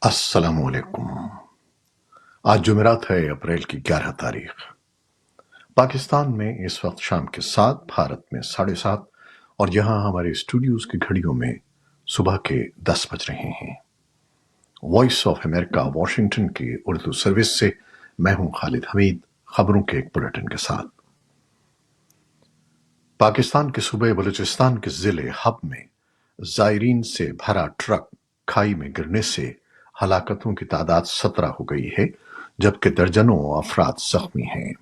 السلام علیکم۔ آج جمعرات ہے، اپریل کی 11 تاریخ۔ پاکستان میں اس وقت شام کے 7، بھارت میں 7:30 اور یہاں ہمارے اسٹوڈیوز کی گھڑیوں میں صبح کے 10 بج رہے ہیں۔ وائس آف امریکہ واشنگٹن کی اردو سروس سے میں ہوں خالد حمید، خبروں کے ایک بلیٹن کے ساتھ۔ پاکستان کے صوبے بلوچستان کے ضلع حب میں زائرین سے بھرا ٹرک کھائی میں گرنے سے ہلاکتوں کی تعداد 17 ہو گئی ہے، جبکہ درجنوں افراد زخمی ہیں۔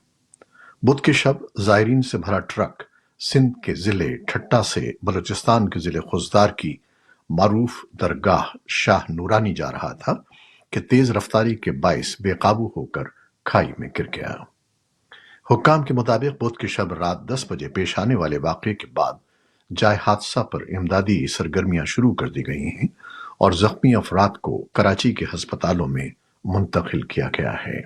بدھ کی شب زائرین سے بھرا ٹرک سندھ کے ضلع ٹھٹہ سے بلوچستان کے ضلع خوزدار کی معروف درگاہ شاہ نورانی جا رہا تھا کہ تیز رفتاری کے باعث بے قابو ہو کر کھائی میں گر گیا۔ حکام کے مطابق بدھ کی شب رات 10 بجے پیش آنے والے واقعے کے بعد جائے حادثہ پر امدادی سرگرمیاں شروع کر دی گئی ہیں اور زخمی افراد کو کراچی کے ہسپتالوں میں منتقل کیا گیا ہے۔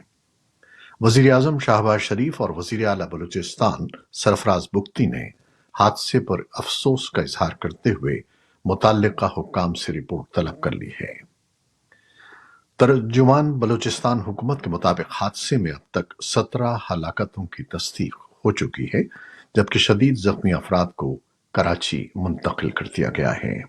وزیر اعظم شہباز شریف اور وزیر اعلیٰ بلوچستان سرفراز بگٹی نے حادثے پر افسوس کا اظہار کرتے ہوئے متعلقہ حکام سے رپورٹ طلب کر لی ہے۔ ترجمان بلوچستان حکومت کے مطابق حادثے میں اب تک 17 ہلاکتوں کی تصدیق ہو چکی ہے، جبکہ شدید زخمی افراد کو کراچی منتقل کر دیا گیا ہے۔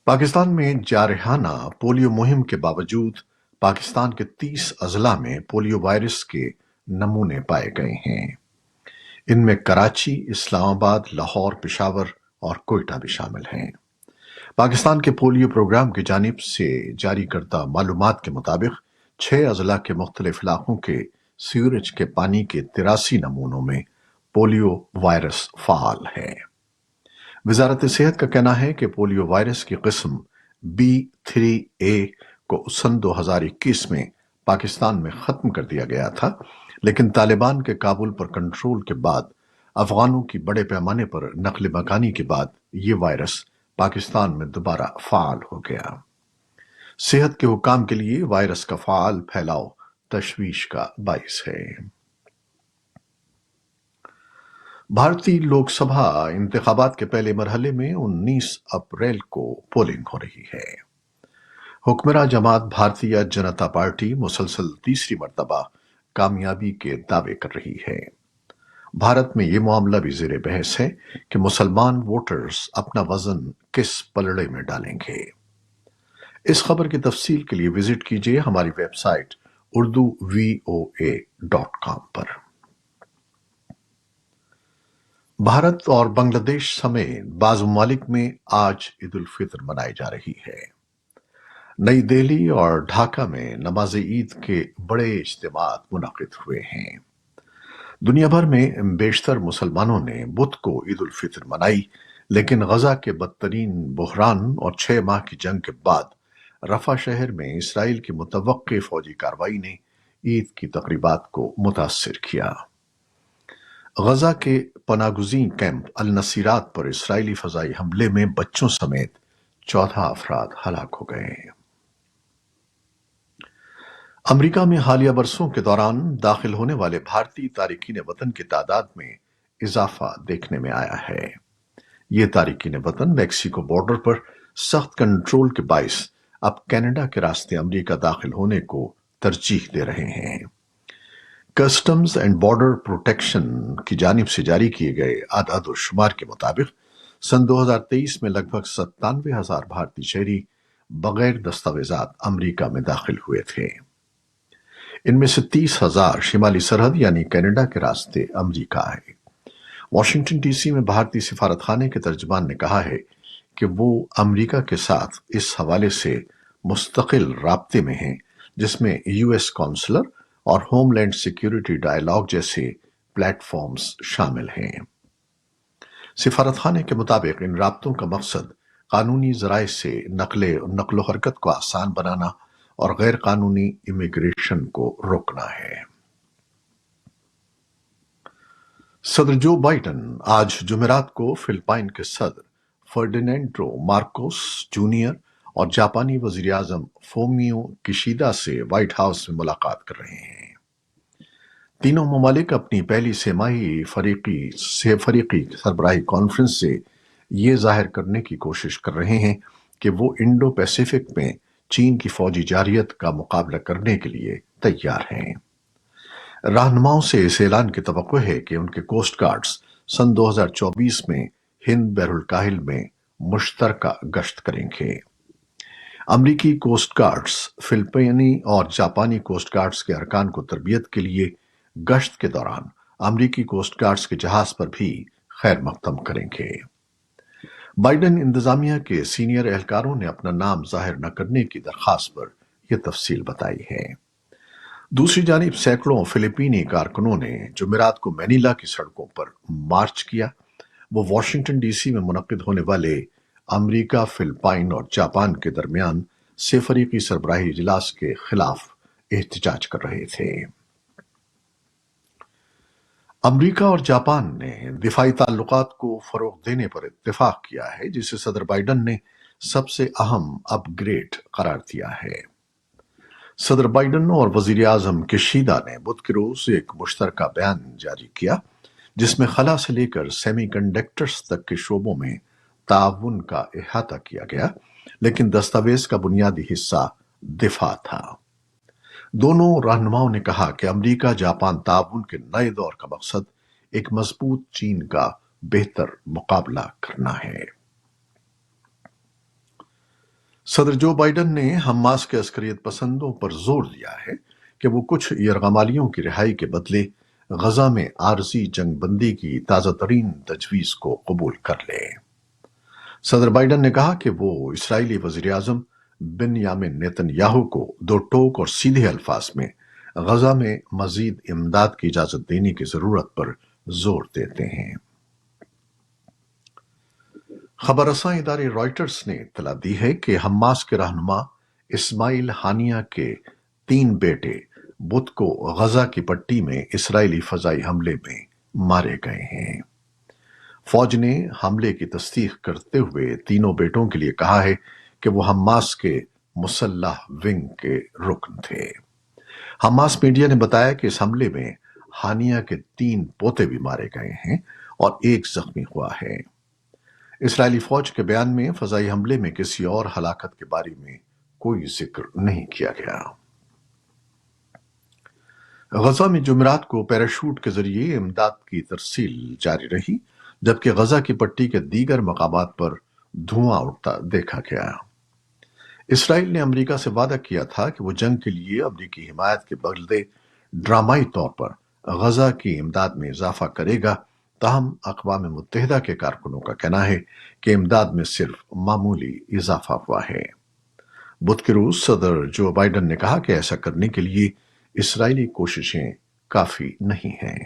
پاکستان میں جارحانہ پولیو مہم کے باوجود پاکستان کے 30 اضلاع میں پولیو وائرس کے نمونے پائے گئے ہیں۔ ان میں کراچی، اسلام آباد، لاہور، پشاور اور کوئٹہ بھی شامل ہیں۔ پاکستان کے پولیو پروگرام کی جانب سے جاری کردہ معلومات کے مطابق 6 اضلاع کے مختلف علاقوں کے سیوریج کے پانی کے 83 نمونوں میں پولیو وائرس فعال ہے۔ وزارت صحت کا کہنا ہے کہ پولیو وائرس کی قسم B3A کو سن 2021 میں پاکستان میں ختم کر دیا گیا تھا، لیکن طالبان کے کابل پر کنٹرول کے بعد افغانوں کی بڑے پیمانے پر نقل مکانی کے بعد یہ وائرس پاکستان میں دوبارہ فعال ہو گیا۔ صحت کے حکام کے لیے وائرس کا فعال پھیلاؤ تشویش کا باعث ہے۔ بھارتی لوک سبھا انتخابات کے پہلے مرحلے میں 19 اپریل کو پولنگ ہو رہی ہے۔ حکمراں جماعت بھارتیہ جنتا پارٹی مسلسل تیسری مرتبہ کامیابی کے دعوے کر رہی ہے۔ بھارت میں یہ معاملہ بھی زیر بحث ہے کہ مسلمان ووٹرز اپنا وزن کس پلڑے میں ڈالیں گے۔ اس خبر کی تفصیل کے لیے وزٹ کیجیے ہماری ویب سائٹ urduvoa.com پر۔ بھارت اور بنگلہ دیش سمیت بعض ممالک میں آج عید الفطر منائی جا رہی ہے۔ نئی دہلی اور ڈھاکہ میں نماز عید کے بڑے اجتماعات منعقد ہوئے ہیں۔ دنیا بھر میں بیشتر مسلمانوں نے بدھ کو عید الفطر منائی، لیکن غزہ کے بدترین بحران اور 6 ماہ کی جنگ کے بعد رفح شہر میں اسرائیل کی متوقع فوجی کارروائی نے عید کی تقریبات کو متاثر کیا۔ غزہ کے پناہ گزین کیمپ النصیرات پر اسرائیلی فضائی حملے میں بچوں سمیت 14 افراد ہلاک ہو گئے ہیں۔ امریکہ میں حالیہ برسوں کے دوران داخل ہونے والے بھارتی تارکین وطن کی تعداد میں اضافہ دیکھنے میں آیا ہے۔ یہ تارکین وطن میکسیکو بارڈر پر سخت کنٹرول کے باعث اب کینیڈا کے راستے امریکہ داخل ہونے کو ترجیح دے رہے ہیں۔ کسٹمز اینڈ بارڈر پروٹیکشن کی جانب سے جاری کیے گئے اعداد و شمار کے مطابق سن 2023 میں لگ بھگ 97,000 بھارتی شہری بغیر دستاویزات امریکہ میں داخل ہوئے تھے۔ ان میں سے 30,000 شمالی سرحد یعنی کینیڈا کے راستے امریکہ آئے۔ واشنگٹن ڈی سی میں بھارتی سفارت خانے کے ترجمان نے کہا ہے کہ وہ امریکہ کے ساتھ اس حوالے سے مستقل رابطے میں ہیں، جس میں یو ایس کونسلر اور ہوم لینڈ سیکیورٹی ڈائیلاگ جیسے پلیٹ فارمز شامل ہیں۔ سفارت خانے کے مطابق ان رابطوں کا مقصد قانونی ذرائع سے نقل و حرکت کو آسان بنانا اور غیر قانونی امیگریشن کو روکنا ہے۔ صدر جو بائیڈن آج جمعرات کو فلپائن کے صدر فرڈینینڈو مارکوس جونیئر اور جاپانی وزیر اعظم فومیو کشیدا سے وائٹ ہاؤس میں ملاقات کر رہے ہیں۔ تینوں ممالک اپنی پہلی سہ ماہی فریقی سربراہی کانفرنس سے یہ ظاہر کرنے کی کوشش کر رہے ہیں کہ وہ انڈو پیسیفک میں چین کی فوجی جارحیت کا مقابلہ کرنے کے لیے تیار ہیں۔ رہنماؤں سے اس اعلان کی توقع ہے کہ ان کے کوسٹ گارڈز سن 2024 میں ہند بحر الکاہل میں مشترکہ گشت کریں گے۔ امریکی کوسٹ گارڈز فلپائنی اور جاپانی کوسٹ گارڈز کے ارکان کو تربیت کے لیے گشت کے دوران امریکی کوسٹ گارڈز کے جہاز پر بھی خیر مقدم کریں گے۔ بائیڈن انتظامیہ کے سینئر اہلکاروں نے اپنا نام ظاہر نہ کرنے کی درخواست پر یہ تفصیل بتائی ہے۔ دوسری جانب سینکڑوں فلپینی کارکنوں نے جمعرات کو مینیلا کی سڑکوں پر مارچ کیا۔ وہ واشنگٹن ڈی سی میں منعقد ہونے والے امریکہ، فلپائن اور جاپان کے درمیان سے فریقی سربراہی اجلاس کے خلاف احتجاج کر رہے تھے۔ امریکہ اور جاپان نے دفاعی تعلقات کو فروغ دینے پر اتفاق کیا ہے، جسے صدر بائیڈن نے سب سے اہم اپ گریڈ قرار دیا ہے۔ صدر بائیڈن اور وزیر اعظم کشیدا نے بدھ کے روز ایک مشترکہ بیان جاری کیا، جس میں خلا سے لے کر سیمی کنڈکٹرز تک کے شعبوں میں تعاون کا احاطہ کیا گیا، لیکن دستاویز کا بنیادی حصہ دفاع تھا۔ دونوں رہنماؤں نے کہا کہ امریکہ جاپان تعاون کے نئے دور کا مقصد ایک مضبوط چین کا بہتر مقابلہ کرنا ہے۔ صدر جو بائیڈن نے حماس کے عسکریت پسندوں پر زور دیا ہے کہ وہ کچھ یرغمالیوں کی رہائی کے بدلے غزہ میں عارضی جنگ بندی کی تازہ ترین تجویز کو قبول کر لے۔ صدر بائیڈن نے کہا کہ وہ اسرائیلی وزیر اعظم بنیامن نیتن یاہو کو دو ٹوک اور سیدھے الفاظ میں غزہ میں مزید امداد کی اجازت دینے کی ضرورت پر زور دیتے ہیں۔ خبر رساں ادارے رائٹرز نے اطلاع دی ہے کہ حماس کے رہنما اسماعیل ہانیہ کے 3 بیٹے بدھ کو غزہ کی پٹی میں اسرائیلی فضائی حملے میں مارے گئے ہیں۔ فوج نے حملے کی تصدیق کرتے ہوئے تینوں بیٹوں کے لیے کہا ہے کہ وہ حماس کے مسلح ونگ کے رکن تھے۔ حماس میڈیا نے بتایا کہ اس حملے میں ہانیہ کے 3 پوتے بھی مارے گئے ہیں اور 1 زخمی ہوا ہے۔ اسرائیلی فوج کے بیان میں فضائی حملے میں کسی اور ہلاکت کے بارے میں کوئی ذکر نہیں کیا گیا۔ غزہ میں جمعرات کو پیراشوٹ کے ذریعے امداد کی ترسیل جاری رہی، جبکہ غزہ کی پٹی کے دیگر مقامات پر دھواں اٹھتا دیکھا گیا۔ اسرائیل نے امریکہ سے وعدہ کیا تھا کہ وہ جنگ کے لیے امریکی حمایت کے بدلے ڈرامائی طور پر غزہ کی امداد میں اضافہ کرے گا، تاہم اقوام متحدہ کے کارکنوں کا کہنا ہے کہ امداد میں صرف معمولی اضافہ ہوا ہے۔ بدھ کے روز صدر جو بائیڈن نے کہا کہ ایسا کرنے کے لیے اسرائیلی کوششیں کافی نہیں ہیں۔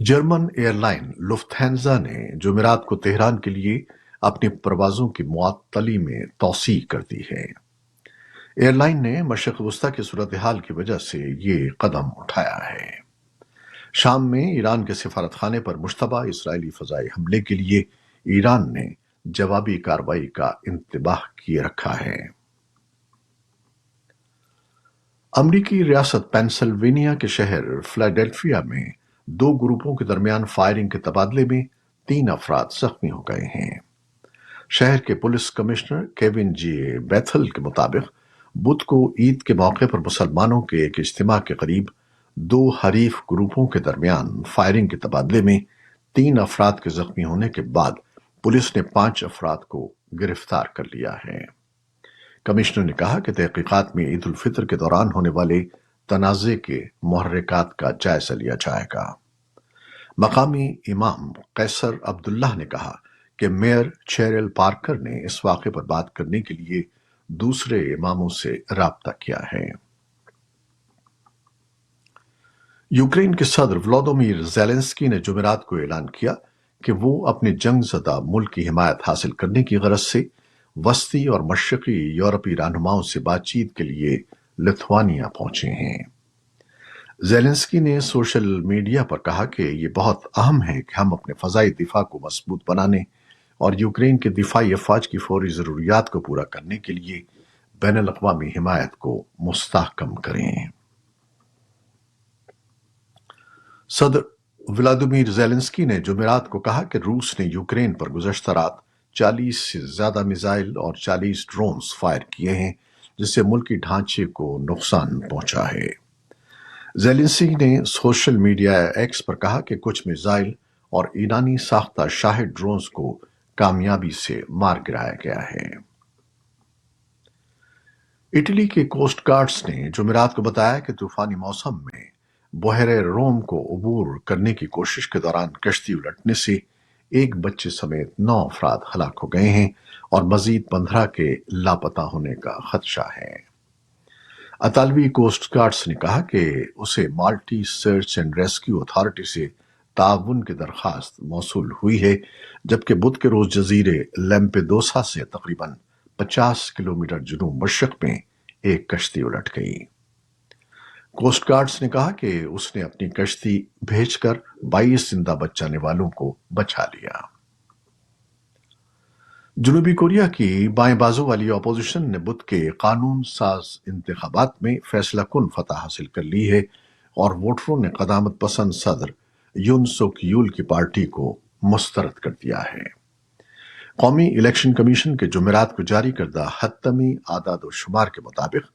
جرمن ایئر لائن لفٹہانزا نے جمعرات کو تہران کے لیے اپنی پروازوں کی معطلی میں توسیع کر دی ہے۔ ایئر لائن نے مشرق وسطی کی صورتحال کی وجہ سے یہ قدم اٹھایا ہے۔ شام میں ایران کے سفارت خانے پر مشتبہ اسرائیلی فضائی حملے کے لیے ایران نے جوابی کارروائی کا انتباہ کیے رکھا ہے۔ امریکی ریاست پینسلوینیا کے شہر فلاڈیلفیا میں 2 گروپوں کے درمیان فائرنگ کے تبادلے میں 3 افراد زخمی ہو گئے ہیں۔ شہر کے پولیس کمشنر کیون جی بیتھل کے مطابق بدھ کو عید کے موقع پر مسلمانوں کے ایک اجتماع کے قریب 2 حریف گروپوں کے درمیان فائرنگ کے تبادلے میں 3 افراد کے زخمی ہونے کے بعد پولیس نے 5 افراد کو گرفتار کر لیا ہے۔ کمشنر نے کہا کہ تحقیقات میں عید الفطر کے دوران ہونے والے تنازع کے محرکات کا جائزہ لیا جائے گا۔ مقامی امام قیصر عبداللہ نے کہا کہ میئر چیرل پارکر نے اس واقعے پر بات کرنے کے لیے دوسرے اماموں سے رابطہ کیا ہے۔ یوکرین کے صدر ولادیمیر زیلنسکی نے جمعرات کو اعلان کیا کہ وہ اپنے جنگ زدہ ملک کی حمایت حاصل کرنے کی غرض سے وسطی اور مشرقی یورپی رہنماؤں سے بات چیت کے لیے لتھوانیا پہنچے ہیں۔ زیلنسکی نے سوشل میڈیا پر کہا کہ یہ بہت اہم ہے کہ ہم اپنے فضائی دفاع کو مضبوط بنانے اور یوکرین کے دفاعی افواج کی فوری ضروریات کو پورا کرنے کے لیے بین الاقوامی حمایت کو مستحکم کریں۔ صدر ولادیمیر زیلنسکی نے جمعرات کو کہا کہ روس نے یوکرین پر گزشتہ رات 40 سے زیادہ میزائل اور 40 ڈرونز فائر کیے ہیں جس سے ملکی ڈھانچے کو نقصان پہنچا ہے۔ زیلنسکی نے سوشل میڈیا ایکس پر کہا کہ کچھ میزائل اور ایرانی ساختہ شاہد ڈرونز کو کامیابی سے مار گرایا گیا ہے۔ اٹلی کے کوسٹ گارڈز نے جمعرات کو بتایا کہ طوفانی موسم میں بحیرہ روم کو عبور کرنے کی کوشش کے دوران کشتی الٹنے سے ایک بچے سمیت 9 افراد ہلاک ہو گئے ہیں اور مزید 15 کے لاپتہ ہونے کا خدشہ ہے۔ اطالوی کوسٹ گارڈز نے کہا کہ اسے مالٹی سرچ اینڈ ریسکیو اتھارٹی سے تعاون کی درخواست موصول ہوئی ہے، جبکہ بدھ کے روز جزیرے لیمپیدوسا سے تقریباً 50 کلومیٹر جنوب مشرق میں ایک کشتی الٹ گئی۔ کوسٹ گارڈز نے کہا کہ اس نے اپنی کشتی بھیج کر 22 زندہ بچانے والوں کو بچا لیا۔ جنوبی کوریا کی بائیں بازو والی اپوزیشن نے بدھ کے قانون ساز انتخابات میں فیصلہ کن فتح حاصل کر لی ہے اور ووٹروں نے قدامت پسند صدر یون سوک یول کی پارٹی کو مسترد کر دیا ہے۔ قومی الیکشن کمیشن کے جمعرات کو جاری کردہ حتمی اعداد و شمار کے مطابق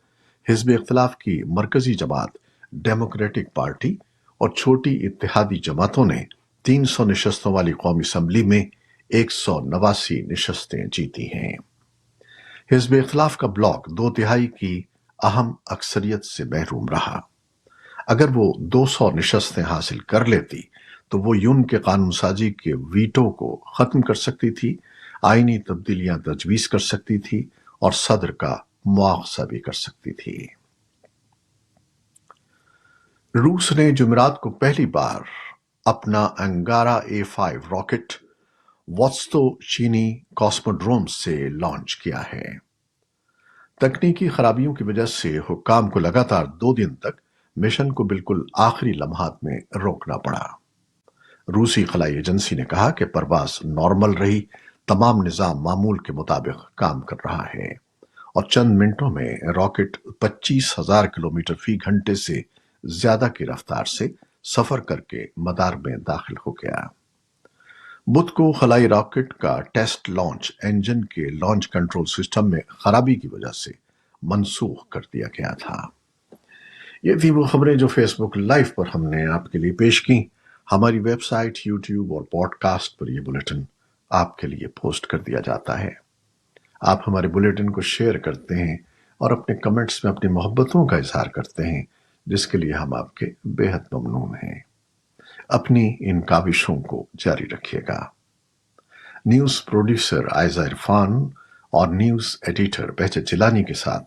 حزب اختلاف کی مرکزی جماعت ڈیموکریٹک پارٹی اور چھوٹی اتحادی جماعتوں نے 300 نشستوں والی قومی اسمبلی میں 189 نشستیں جیتی ہیں۔ حزب اختلاف کا بلاک 2/3 کی اہم اکثریت سے محروم رہا۔ اگر وہ 200 نشستیں حاصل کر لیتی تو وہ یون کے قانون سازی کے ویٹو کو ختم کر سکتی تھی، آئینی تبدیلیاں تجویز کر سکتی تھی اور صدر کا مواخذہ بھی کر سکتی تھی۔ روس نے جمعرات کو پہلی بار اپنا انگارا A5 راکٹ ووستو چینی کاسموڈروم سے لانچ کیا ہے۔ تکنیکی خرابیوں کی وجہ سے حکام کو لگاتار 2 دن تک مشن کو بالکل آخری لمحات میں روکنا پڑا۔ روسی خلائی ایجنسی نے کہا کہ پرواز نارمل رہی، تمام نظام معمول کے مطابق کام کر رہا ہے اور چند منٹوں میں راکٹ 25,000 کلومیٹر فی گھنٹے سے زیادہ کی رفتار سے سفر کر کے مدار میں داخل ہو گیا۔ بدھ کو خلائی راکٹ کا ٹیسٹ لانچ انجن کے لانچ کنٹرول سسٹم میں خرابی کی وجہ سے منسوخ کر دیا گیا تھا۔ یہ تھی وہ خبریں جو فیس بک لائیو پر ہم نے آپ کے لیے پیش کی۔ ہماری ویب سائٹ، یوٹیوب اور پوڈ کاسٹ پر یہ بلیٹن آپ کے لیے پوسٹ کر دیا جاتا ہے۔ آپ ہمارے بلیٹن کو شیئر کرتے ہیں اور اپنے کمنٹس میں اپنی محبتوں کا اظہار کرتے ہیں، جس کے لیے ہم آپ کے بے حد ممنون ہیں۔ اپنی ان کاوشوں کو جاری رکھیے گا۔ نیوز پروڈیوسر عائزہ عرفان اور نیوز ایڈیٹر بہجت جیلانی کے ساتھ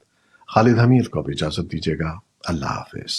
خالد حمید کو اب اجازت دیجیے گا۔ اللہ حافظ۔